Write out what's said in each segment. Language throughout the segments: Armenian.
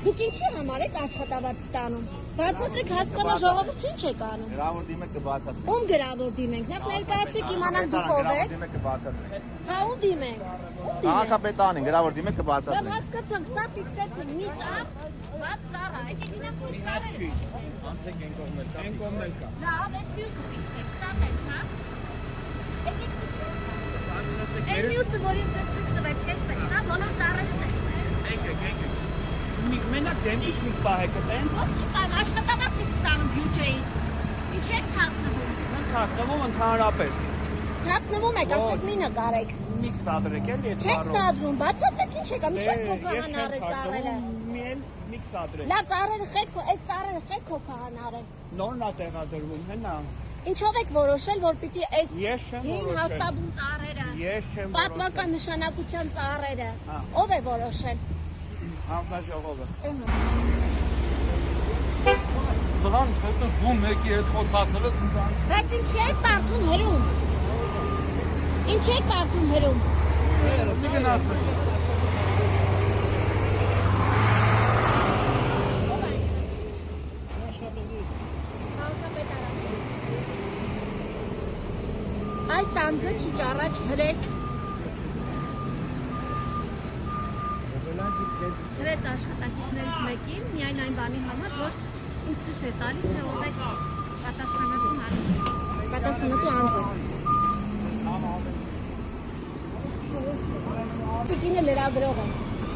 Դուք ինչի համար եք աշխատավարձ ստանում։ Բացատրեք հասկանա ժողովուրդ ինչ եք անում։ Գրավոր դիմեք կբացատրենք։ Ում գրավոր դիմենք։ Նախ ներկայացեք իմանանք դուք ով եք։ Հա ում դիմենք։ Քաղաքապետանին գրավոր դիմեք Լավ կբացատրենք։ հասկացանք, սա ֆիքսեցին մի ծառ, բաց ծառ, այդ ինքնա փոշ ծառ է։ Անցեք են կողմել կա։ Են կողմել կա։ Լավ, այս մյուսը ֆիքսեք, սա տենց, հա։ Եկեք ֆիքսեք։ Այն մյուսը, որին դրցուկ տվեց, եք տենց, հա, բոլոր ծառերը տենց։ Եկեք։ Մենակ դեմից մի պահ եք տենց։ Ո՞չ չկան, աշխատավարձ եք ստանում բյուջեից։ Ինչ եք թաքնվում։ Մենք թաքնվում ընդհանրապես։ Թաքնվում եք, ասեք մի նկարեք։ Միք սադրեք էլի այդ Չեք սադրում, բացատրեք ինչ եք, ինչ եք քոքահանարել ծառերը։ Միք սադրեք։ Լավ ծառերը խեք, այս ծառերը խեք քոքահանարել։ Նորն է տեղադրվում, հենա։ Ինչով եք որոշել, որ պիտի այս Ես չեմ հին որոշել։ հաստաբուն ծառերը, Ես չեմ պատմական նշանակության ծառերը, ով է որոշել։ Հանձնաժողովը։ Զրան հետո դու մեկի հետ խոսացել ես ինքան։ Բայց ինչի եք բարդուն հրում։ Ինչի եք բարդուն հրում։ Չգնաս։ Այս անձը քիչ առաջ հրեց աշխատակիցներից մեկին, միայն այն բանի համար, որ ինձ ցույց է տալիս, թե ով է պատասխանատու անձը։ Տիկինը լրագրող է։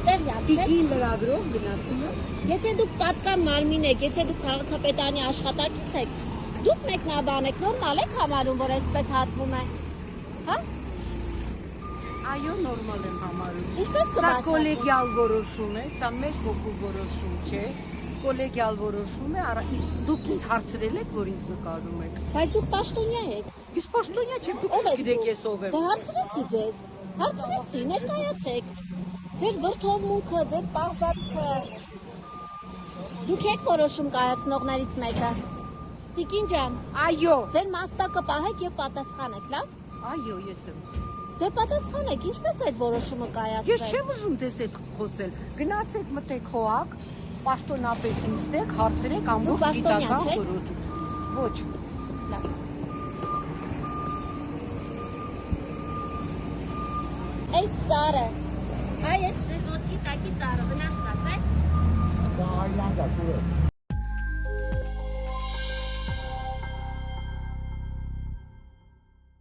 Տեղյակ չէ՞։ Տիկին լրագրող գնացում է։ Եթե դուք պատկան մարմին եք, եթե դուք քաղաքապետարանի աշխատակից եք, դուք մեկնաբան եք, նորմալ եք համարում, որ այսպես հատվում է։ Հա? Այո, նորմալ եմ համարում։ Ինչպես Սա կբացատրեք։ կոլեգիալ որոշում է, սա մեկ հոգու որոշում չէ։ Կոլեգիալ որոշում է, իսկ դուք ինձ հարցրել եք, որ ինձ նկարում եք։ Բայց դուք պաշտոնյա եք։ Ես պաշտոնյա չեմ, դուք գիտեք ես ով եմ։ Դե հարցրեցի ձեզ։ Հարցրեցի, ներկայացեք։ Ձեր վրդովմունքը, ձեր պահվածքը։ Դուք եք որոշում կայացնողներից մեկը։ Տիկին ջան, Այո, ձեր մաստակը պահեք եւ պատասխանեք, լավ։ այո, ես եմ։ Դե պատասխանեք, ինչպես այդ որոշումը կայացվեց։ Ես չեմ ուզում ձեզ հետ խոսել։ Գնացեք մտեք հոակ, պաշտոնապես նստեք, հարցրեք ամբողջ գիտական որոշում։ Ոչ։ Լավ։ Այս ծառը, այս ձեր ոտքի տակի ծառը վնասված է։ Դա այլանդա դուրս։